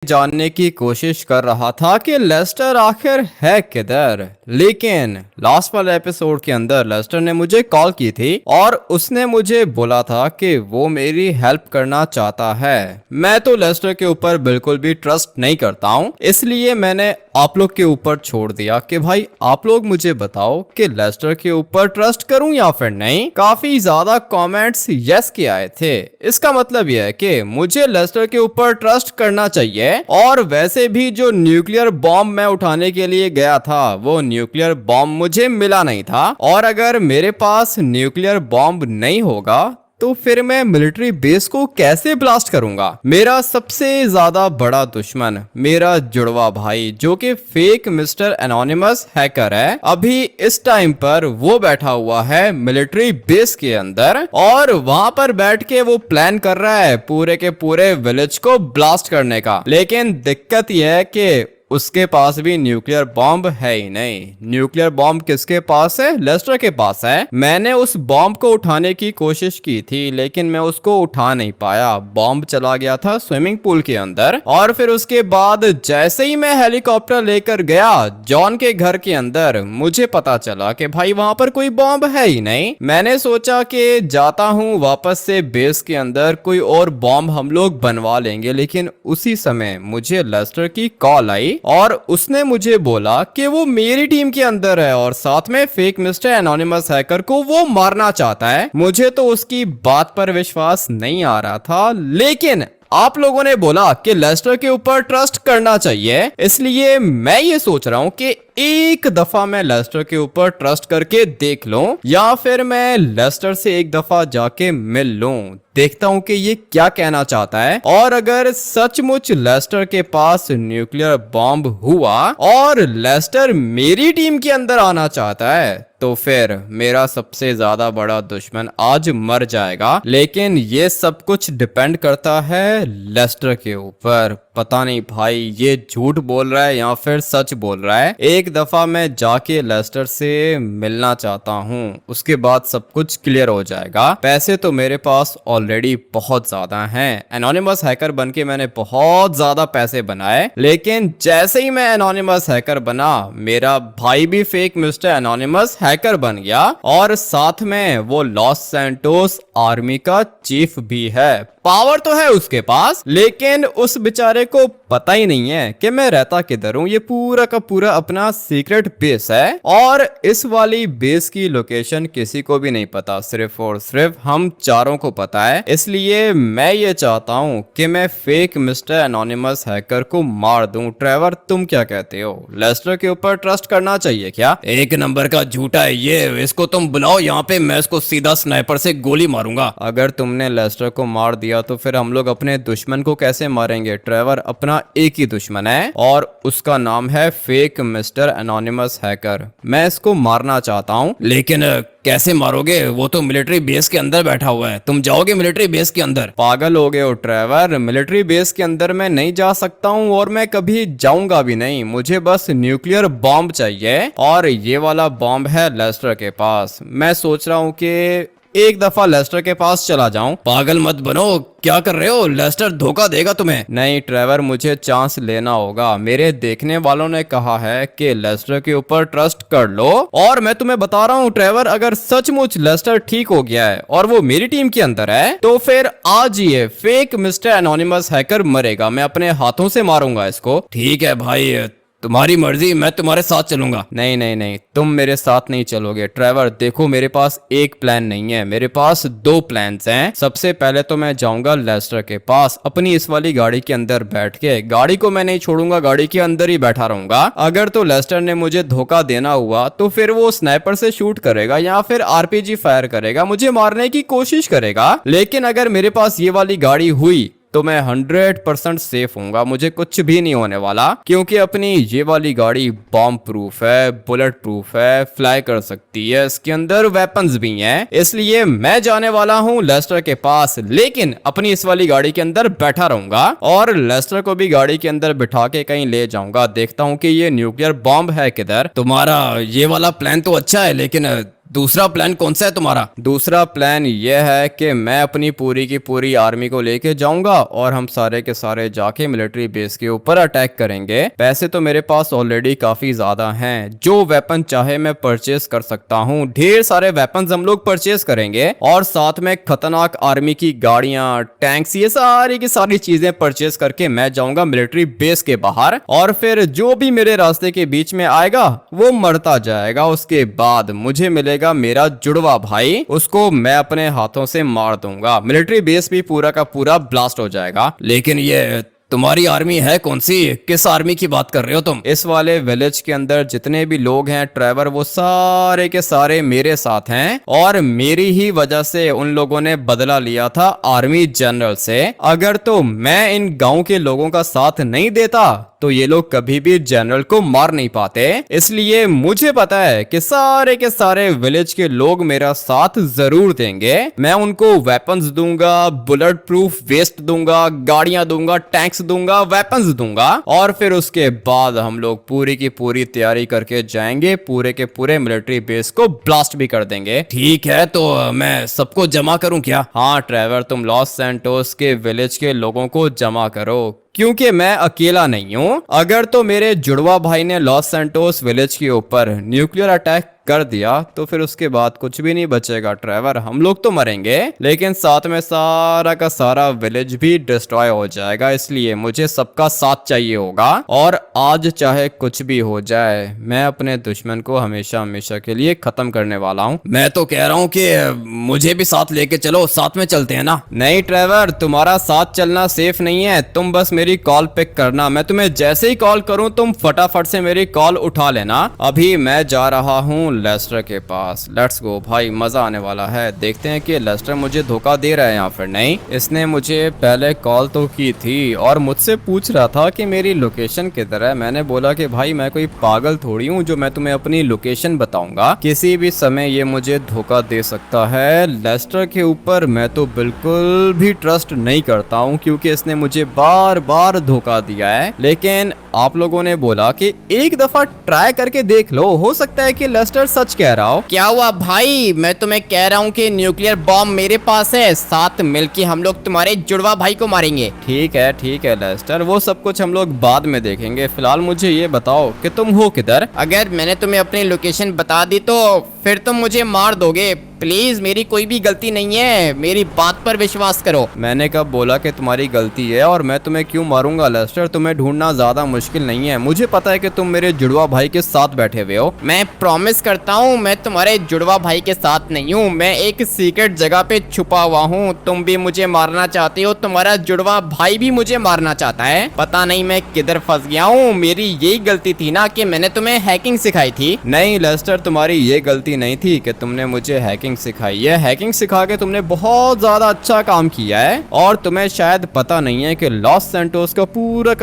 जानने की कोशिश कर रहा था कि लेस्टर आखिर है किधर। लेकिन लास्ट वाले एपिसोड के अंदर लेस्टर ने मुझे कॉल की थी और उसने मुझे बोला था कि वो मेरी हेल्प करना चाहता है। मैं तो लेस्टर के ऊपर बिल्कुल भी ट्रस्ट नहीं करता हूँ, इसलिए मैंने आप लोग के ऊपर छोड़ दिया कि भाई आप लोग मुझे बताओ कि लेस्टर के ऊपर ट्रस्ट करूं या फिर नहीं। काफी ज्यादा कमेंट्स यस के आए थे। इसका मतलब यह है कि मुझे लेस्टर के ऊपर ट्रस्ट करना चाहिए। और वैसे भी जो न्यूक्लियर बॉम्ब मैं उठाने के लिए गया था वो न्यूक्लियर बॉम्ब मुझे मिला नहीं था। और अगर मेरे पास न्यूक्लियर बॉम्ब नहीं होगा तो फिर मैं मिलिट्री बेस को कैसे ब्लास्ट करूंगा। मेरा सबसे ज्यादा बड़ा दुश्मन मेरा जुड़वा भाई जो कि फेक मिस्टर एनोनिमस हैकर है, अभी इस टाइम पर वो बैठा हुआ है मिलिट्री बेस के अंदर और वहां पर बैठ के वो प्लान कर रहा है पूरे के पूरे विलेज को ब्लास्ट करने का। लेकिन दिक्कत यह है कि उसके पास भी न्यूक्लियर बॉम्ब है ही नहीं। न्यूक्लियर बॉम्ब किसके पास है? लेस्टर के पास है। मैंने उस बॉम्ब को उठाने की कोशिश की थी लेकिन मैं उसको उठा नहीं पाया। बॉम्ब चला गया था स्विमिंग पूल के अंदर। और फिर उसके बाद जैसे ही मैं हेलीकॉप्टर लेकर गया जॉन के घर के अंदर, मुझे पता चला कि भाई वहां पर कोई बॉम्ब है ही नहीं। मैंने सोचा कि जाता हूँ वापस से बेस के अंदर, कोई और बॉम्ब हम लोग बनवा लेंगे। लेकिन उसी समय मुझे लेस्टर की कॉल आई और उसने मुझे बोला कि वो मेरी टीम के अंदर है और साथ में फेक मिस्टर एनोनिमस हैकर को वो मारना चाहता है। मुझे तो उसकी बात पर विश्वास नहीं आ रहा था, लेकिन आप लोगों ने बोला कि लेस्टर के ऊपर ट्रस्ट करना चाहिए, इसलिए मैं ये सोच रहा हूँ कि एक दफा मैं लेस्टर के ऊपर ट्रस्ट करके देख लूं या फिर मैं लेस्टर से एक दफा जाके मिल लूं, देखता हूं कि ये क्या कहना चाहता है। और अगर सचमुच लेस्टर के पास न्यूक्लियर बॉम्ब हुआ और लेस्टर मेरी टीम के अंदर आना चाहता है तो फिर मेरा सबसे ज्यादा बड़ा दुश्मन आज मर जाएगा। लेकिन ये सब कुछ डिपेंड करता है लेस्टर के ऊपर। पता नहीं भाई ये झूठ बोल रहा है या फिर सच बोल रहा है। एक दफा मैं जाके लेस्टर से मिलना चाहता हूँ, उसके बाद सब कुछ क्लियर हो जाएगा। पैसे तो मेरे पास ऑलरेडी बहुत ज्यादा हैं। एनोनिमस हैकर बनके मैंने बहुत ज्यादा पैसे बनाए, लेकिन जैसे ही मैं एनोनिमस हैकर बना मेरा भाई भी फेक मिस्टर एनोनिमस हैकर बन गया और साथ में वो लॉस सैंटोस आर्मी का चीफ भी है। पावर तो है उसके पास, लेकिन उस बेचारे को पता ही नहीं है कि मैं रहता किधर हूँ। ये पूरा का पूरा अपना सीक्रेट बेस है और इस वाली बेस की लोकेशन किसी को भी नहीं पता, सिर्फ और सिर्फ हम चारों को पता है। इसलिए मैं ये चाहता हूँ कि मैं फेक मिस्टर एनोनिमस हैकर को मार दूं। ट्रेवर तुम क्या कहते हो? लेस्टर के ऊपर ट्रस्ट करना चाहिए क्या? एक नंबर का झूठा है ये, इसको तुम बुलाओ यहाँ पे, मैं इसको सीधा स्नाइपर से गोली मारूंगा। अगर तुमने लेस्टर को मार दिया तो फिर हम लोग अपने दुश्मन को कैसे मारेंगे? ट्रेवर अपना एक ही दुश्मन है और उसका नाम है फेक मिस्टर एनोनिमस हैकर। मैं इसको मारना चाहता हूँ। लेकिन कैसे मारोगे? वो तो मिलिट्री बेस के अंदर बैठा हुआ है, तुम जाओगे मिलिट्री बेस के अंदर? पागल हो गए हो ट्रेवर, मिलिट्री बेस के अंदर मैं नहीं जा सकता हूँ और मैं कभी जाऊंगा भी नहीं। मुझे बस न्यूक्लियर बॉम्ब चाहिए और ये वाला बॉम्ब है लेस्टर के पास। मैं सोच रहा हूँ कि एक दफा लेस्टर के पास चला जाऊं। पागल मत बनो, क्या कर रहे हो? लेस्टर धोखा देगा तुम्हें। नहीं ट्रेवर, मुझे चांस लेना होगा। मेरे देखने वालों ने कहा है कि लेस्टर के ऊपर ट्रस्ट कर लो और मैं तुम्हें बता रहा हूँ ट्रेवर, अगर सचमुच लेस्टर ठीक हो गया है और वो मेरी टीम के अंदर है तो फिर आज ये फेक मिस्टर एनोनिमस हैकर मरेगा। मैं अपने हाथों से मारूंगा इसको। ठीक है भाई, तुम्हारी मर्जी, मैं तुम्हारे साथ चलूंगा। नहीं नहीं नहीं, तुम मेरे साथ नहीं चलोगे। ट्रेवर देखो, मेरे पास एक प्लान नहीं है, मेरे पास दो प्लान्स हैं। सबसे पहले तो मैं जाऊंगा लेस्टर के पास अपनी इस वाली गाड़ी के अंदर बैठ के। गाड़ी को मैं नहीं छोड़ूंगा, गाड़ी के अंदर ही बैठा रहूंगा। अगर तो लेस्टर ने मुझे धोखा देना हुआ तो फिर वो स्नाइपर से शूट करेगा या फिर आरपीजी फायर करेगा, मुझे मारने की कोशिश करेगा। लेकिन अगर मेरे पास ये वाली गाड़ी हुई तो मैं 100% सेफ हूँगा, मुझे कुछ भी नहीं होने वाला, क्योंकि अपनी ये वाली गाड़ी बॉम्ब प्रूफ है, बुलेट प्रूफ है, फ्लाई कर सकती है, इसके अंदर वेपन्स भी हैं। इसलिए मैं जाने वाला हूँ लेस्टर के पास, लेकिन अपनी इस वाली गाड़ी के अंदर बैठा रहूंगा और लेस्टर को भी गाड़ी के अंदर बिठा के कहीं ले जाऊंगा। देखता हूँ कि ये न्यूक्लियर बॉम्ब है किधर। तुम्हारा ये वाला प्लान तो अच्छा है, लेकिन दूसरा प्लान कौन सा है तुम्हारा? दूसरा प्लान यह है कि मैं अपनी पूरी की पूरी आर्मी को लेके जाऊंगा और हम सारे के सारे जाके मिलिट्री बेस के ऊपर अटैक करेंगे। पैसे तो मेरे पास ऑलरेडी काफी ज्यादा हैं, जो वेपन चाहे मैं परचेस कर सकता हूँ। ढेर सारे वेपन्स हम लोग परचेस करेंगे और साथ में खतरनाक आर्मी की गाड़ियां, टैंक्स, ये सारी की सारी चीजें परचेस करके मैं जाऊंगा मिलिट्री बेस के बाहर, और फिर जो भी मेरे रास्ते के बीच में आएगा वो मरता जाएगा। उसके बाद मुझे मिलेगा मेरा जुड़वा भाई, उसको मैं अपने हाथों से मार दूंगा। मिलिट्री बेस भी पूरा का पूरा ब्लास्ट हो जाएगा। लेकिन ये तुम्हारी आर्मी है कौन सी? किस आर्मी की बात कर रहे हो तुम? इस वाले विलेज के अंदर जितने भी लोग हैं ट्रेवर, वो सारे के सारे मेरे साथ हैं और मेरी ही वजह से उन लोगों ने बदला लिया था आर्मी जनरल से। अगर तो मैं इन गांव के लोगों का साथ नहीं देता तो ये लोग कभी भी जनरल को मार नहीं पाते। इसलिए मुझे पता है कि सारे के सारे विलेज के लोग मेरा साथ जरूर देंगे। मैं उनको वेपन्स दूंगा, बुलेट प्रूफ वेस्ट दूंगा, गाड़ियां दूंगा, टैंक्स दूंगा, वेपन्स दूंगा, और फिर उसके बाद हम लोग पूरी की पूरी तैयारी करके जाएंगे, पूरे के पूरे मिलिट्री बेस को ब्लास्ट भी कर देंगे। ठीक है, तो मैं सबको जमा करूं क्या? हाँ ट्रेवर, तुम लॉस सैंटोस के विलेज के लोगों को जमा करो, क्योंकि मैं अकेला नहीं हूँ। अगर तो मेरे जुड़वा भाई ने लॉस सैंटोस विलेज के ऊपर न्यूक्लियर अटैक कर दिया तो फिर उसके बाद कुछ भी नहीं बचेगा ट्रेवर, हम लोग तो मरेंगे, लेकिन साथ में सारा का सारा विलेज भी डिस्ट्रॉय हो जाएगा। इसलिए मुझे सबका साथ चाहिए होगा, और आज चाहे कुछ भी हो जाए मैं अपने दुश्मन को हमेशा हमेशा के लिए खत्म करने वाला हूँ। मैं तो कह रहा हूँ कि मुझे भी साथ लेके चलो, साथ में चलते हैं ना। नहीं ट्रेवर, तुम्हारा साथ चलना सेफ नहीं है। तुम बस मेरी कॉल पिक करना, मैं तुम्हें जैसे ही कॉल करूं तुम फटाफट से मेरी कॉल उठा लेना। अभी मैं जा रहा हूं लेस्टर के पास। लेट्स गो भाई, मजा आने वाला है। देखते हैं कि लेस्टर मुझे धोखा दे रहा है या फिर नहीं। इसने मुझे पहले कॉल तो की थी और मुझसे पूछ रहा था कि मेरी लोकेशन किधर है। मैंने बोला कि भाई मैं कोई पागल थोड़ी हूँ जो मैं तुम्हें अपनी लोकेशन बताऊंगा, किसी भी समय ये मुझे धोखा दे सकता है। लेस्टर के ऊपर मैं तो बिल्कुल भी ट्रस्ट नहीं करता हूँ, क्योंकि इसने मुझे बार बार धोखा दिया है। लेकिन आप लोगों ने बोला कि एक दफा ट्राई करके देख लो, हो सकता है कि लेस्टर सच कह रहा हो। क्या हुआ भाई? मैं तुम्हें कह रहा हूँ कि न्यूक्लियर बॉम्ब मेरे पास है, साथ मिलके हम लोग तुम्हारे जुड़वा भाई को मारेंगे। ठीक है लेस्टर, वो सब कुछ हम लोग बाद में देखेंगे। फिलहाल मुझे ये बताओ कि तुम हो किधर। अगर मैंने तुम्हें अपनी लोकेशन बता दी तो फिर तुम मुझे मार दोगे। प्लीज, मेरी कोई भी गलती नहीं है, मेरी बात पर विश्वास करो। मैंने कब बोला कि तुम्हारी गलती है, और मैं तुम्हें क्यों मारूंगा लेस्टर? तुम्हें ढूंढना ज्यादा मुश्किल नहीं है। मुझे पता है कि तुम मेरे जुड़वा भाई के साथ बैठे हुए हो। मैं प्रॉमिस करता हूँ मैं तुम्हारे जुड़वा भाई के साथ नहीं हूँ, मैं एक सीक्रेट जगह पे छुपा हुआ हूँ। तुम भी मुझे मारना चाहते हो, तुम्हारा जुड़वा भाई भी मुझे मारना चाहता है। पता नहीं मैं किधर फंस गया हूँ। मेरी यही गलती थी ना कि मैंने तुम्हें हैकिंग सिखाई थी। नहीं लेस्टर, तुम्हारी ये गलती नहीं थी कि तुमने मुझे हैकिंग सिखाई है। हैकिंग सिखा के तुमने बहुत ज्यादा अच्छा काम किया है, और तुम्हें शायद पता नहीं है कि लॉस सैंटोस का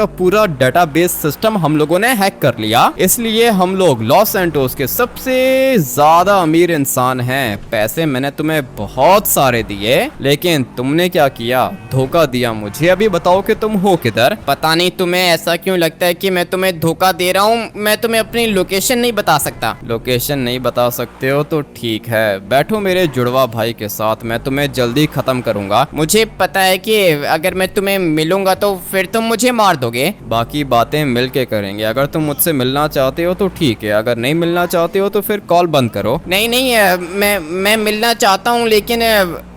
पूरा डेटाबेस सिस्टम हम लोगों ने हैक कर लिया। इसलिए हम लोग लॉस सैंटोस के सबसे ज्यादा अमीर इंसान हैं। पैसे मैंने तुम्हें बहुत सारे दिए, लेकिन तुमने क्या किया? धोखा दिया मुझे। अभी बताओ कि तुम हो किधर। पता नहीं तुम्हें ऐसा क्यों लगता है कि मैं तुम्हें धोखा दे रहा हूँ। मैं तुम्हें अपनी लोकेशन नहीं बता सकता। लोकेशन नहीं बता सकते हो तो ठीक है, बैठो मेरे जुड़वा भाई के साथ, मैं तुम्हें जल्दी खत्म करूंगा। मुझे पता है कि अगर मैं तुम्हें मिलूंगा तो फिर तुम मुझे मार दोगे। बाकी बातें मिल के करेंगे। अगर तुम मुझसे मिलना चाहते हो तो ठीक है, अगर नहीं मिलना चाहते हो तो फिर कॉल बंद करो। नहीं, मैं मिलना चाहता हूँ, लेकिन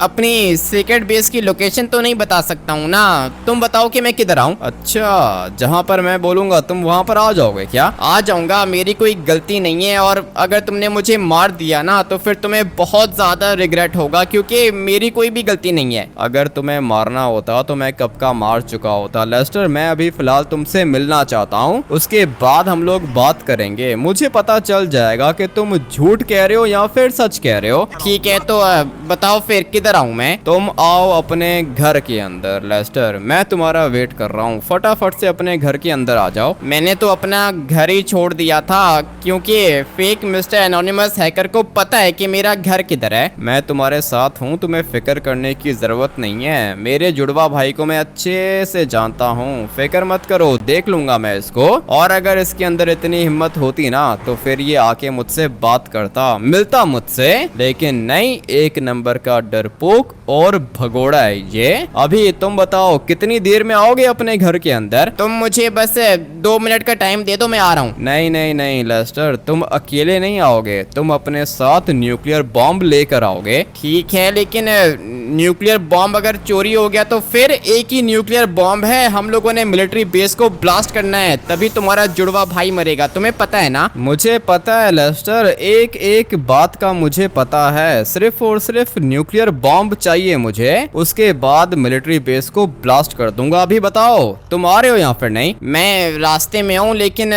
अपनी सीक्रेट बेस की लोकेशन तो नहीं बता सकता हूँ ना। तुम बताओ कि मैं किधर आऊँ। अच्छा, जहाँ पर मैं बोलूंगा तुम वहाँ पर आ जाओगे क्या? आ जाऊंगा, मेरी कोई गलती नहीं है। और अगर तुमने मुझे मार दिया ना तो फिर तुम्हें बहुत ज्यादा रिग्रेट होगा, क्योंकि मेरी कोई भी गलती नहीं है। अगर तुम्हें मारना होता तो मैं कब का मार चुका होता। लेस्टर, मैं अभी फिलहाल तुमसे मिलना चाहता हूँ, उसके बाद हम लोग बात करेंगे। मुझे पता चल जाएगा कि तुम झूठ कह रहे हो या फिर सच कह रहे हो। ठीक है, तो बताओ फिर किधर आऊँ मैं? तुम आओ अपने घर के अंदर। लेस्टर, मैं तुम्हारा वेट कर रहा हूँ, फटाफट से अपने घर के अंदर आ जाओ। मैंने तो अपना घर ही छोड़ दिया था, क्योंकि फेक मिस्टर एनोनिमस हैकर को पता है कि मेरा घर किधर किधर है? मैं तुम्हारे साथ हूँ, तुम्हें फिक्र करने की जरूरत नहीं है। मेरे जुड़वा भाई को मैं अच्छे से जानता हूँ, फिक्र मत करो, देख लूंगा मैं इसको। और अगर इसके अंदर इतनी हिम्मत होती ना तो फिर ये आके मुझसे बात करता, मिलता मुझसे, लेकिन नहीं, एक नंबर का डरपोक और भगोड़ा है ये। अभी तुम बताओ कितनी देर में आओगे अपने घर के अंदर? तुम मुझे बस 2 मिनट का टाइम दे दो, मैं आ रहा हूँ। नहीं नहीं नहीं लेस्टर, तुम अकेले नहीं आओगे, तुम अपने साथ न्यूक्लियर बॉम्ब लेकर आओगे। ठीक है, लेकिन न्यूक्लियर बॉम्ब अगर चोरी हो गया तो फिर एक ही न्यूक्लियर बॉम्ब है, हम लोगों ने मिलिट्री बेस को ब्लास्ट करना है, तभी तुम्हारा जुड़वा भाई मरेगा, तुम्हें पता है ना? मुझे पता है लेस्टर, एक एक बात का मुझे पता है। सिर्फ और सिर्फ न्यूक्लियर बॉम्ब चाहिए मुझे, उसके बाद मिलिट्री बेस को ब्लास्ट कर दूंगा। अभी बताओ तुम आ रहे हो यहाँ फिर? नहीं, मैं रास्ते में हूँ, लेकिन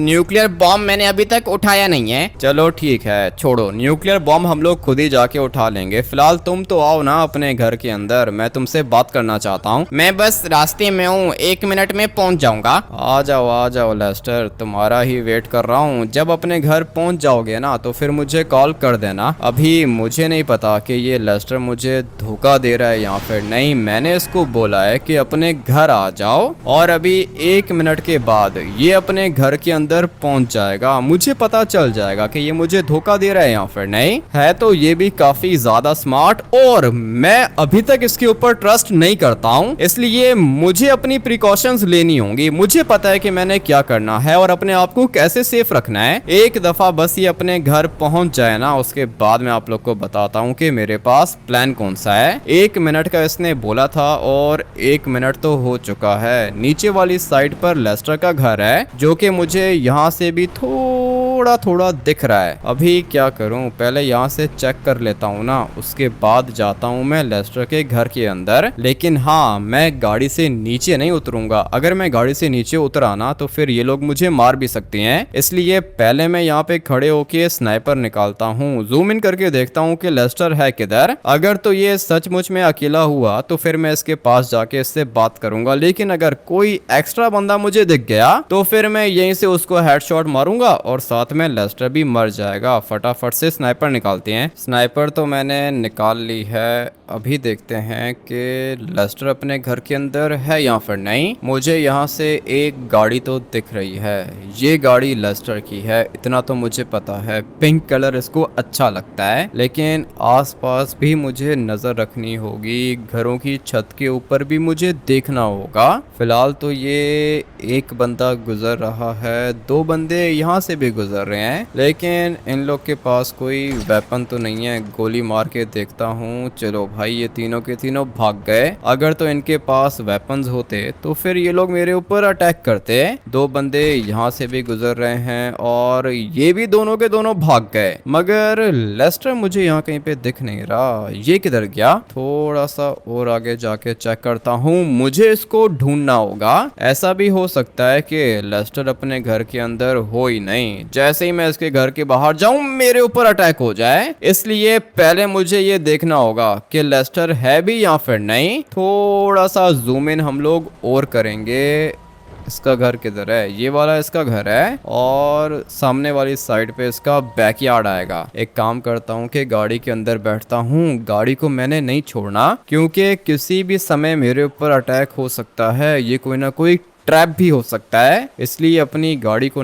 न्यूक्लियर बॉम्ब मैंने अभी तक उठाया नहीं है। चलो ठीक है, छोड़ो, न्यूक्लियर बॉम्ब हम लोग खुद ही जाके उठा लेंगे। फिलहाल तुम तो आओ ना अपने घर के अंदर, मैं तुमसे बात करना चाहता हूँ। मैं बस रास्ते में हूँ, 1 मिनट में पहुँच जाऊंगा। आ जाओ लेस्टर, तुम्हारा ही वेट कर रहा हूँ। जब अपने घर पहुँच जाओगे ना तो फिर मुझे कॉल कर देना। अभी मुझे नहीं पता कि ये लेस्टर मुझे धोखा दे रहा है या फिर नहीं। मैंने इसको बोला है कि अपने घर आ जाओ, और अभी 1 मिनट के बाद ये अपने घर के अंदर पहुंच जाएगा। मुझे पता चल जाएगा कि ये मुझे धोखा दे रहा है या फिर नहीं है। तो ये भी काफी ज्यादा स्मार्ट, और मैं अभी तक इसके ऊपर ट्रस्ट नहीं करता हूँ, इसलिए मुझे अपनी प्रिकॉशंस लेनी होंगी। मुझे पता है कि मैंने क्या करना है और अपने आप को कैसे सेफ रखना है। एक दफा बस ये अपने घर पहुंच जाए ना, उसके बाद मैं आप लोग को बताता हूँ कि मेरे पास प्लान कौन सा है। 1 मिनट का इसने बोला था और 1 मिनट तो हो चुका है। नीचे वाली साइड पर लेस्टर का घर है, जो कि मुझे यहाँ से भी थोड़ा थोड़ा दिख रहा है। अभी क्या करूं, पहले यहाँ से चेक कर लेता हूँ ना, उसके बाद जाता हूँ मैं लेस्टर के घर के अंदर। लेकिन हाँ, मैं गाड़ी से नीचे नहीं उतरूंगा। अगर मैं गाड़ी से नीचे उतरा ना तो फिर ये लोग मुझे मार भी सकते हैं, इसलिए पहले मैं यहाँ पे खड़े होके स्नाइपर निकालता हूँ, जूम इन करके देखता हूँ कि लेस्टर है किधर। अगर तो ये सचमुच में अकेला हुआ तो फिर मैं इसके पास जाके इससे बात करूंगा, लेकिन अगर कोई एक्स्ट्रा बंदा मुझे दिख गया तो फिर मैं यहीं से उसको हेडशॉट मारूंगा और साथ में लेस्टर भी मर जाएगा। फटाफट से स्नाइपर निकालते हैं। स्नाइपर तो मैंने निकाल ली है। अभी देखते हैं कि लेस्टर अपने घर के अंदर है या फिर नहीं। मुझे यहाँ से एक गाड़ी तो दिख रही है, ये गाड़ी लेस्टर की है, इतना तो मुझे पता है। पिंक कलर इसको अच्छा लगता है, लेकिन आसपास भी मुझे नजर रखनी होगी, घरों की छत के ऊपर भी मुझे देखना होगा। फिलहाल तो ये एक बंदा गुजर रहा है, 2 बंदे यहाँ से भी गुजर रहे हैं, लेकिन इन लोग के पास कोई वेपन तो नहीं है। गोली मार के देखता हूँ। चलो भाई, ये तीनों के तीनों भाग गए। अगर तो इनके पास वेपन्स होते तो फिर ये लोग मेरे ऊपर अटैक करते। 2 बंदे यहाँ से भी गुजर रहे हैं और ये भी दोनों के दोनों भाग गए, मगर लेस्टर मुझे यहाँ कहीं पे दिख नहीं रहा। ये किधर गया? थोड़ा सा और आगे जाके चेक करता हूँ, मुझे इसको ढूंढना होगा। ऐसा भी हो सकता है कि लेस्टर अपने घर के अंदर हो ही नहीं, जैसे ही मैं इसके घर के बाहर जाऊं मेरे ऊपर अटैक हो जाए। इसलिए पहले मुझे ये देखना होगा कि लेस्टर है भी या फिर नहीं। थोड़ा सा जूम इन हम लोग और करेंगे। इसका घर किधर है? ये वाला इसका घर है, और सामने वाली साइड पे इसका बैकयार्ड आएगा। एक काम करता हूँ कि गाड़ी के अंदर बैठता हूँ। गाड़ी को मैंने नहीं छोड़ना, क्योंकि किसी भी समय मेरे ऊपर अटैक हो सकता है। ये कोई ना कोई ट्रैप भी हो सकता है, इसलिए अपनी गाड़ी को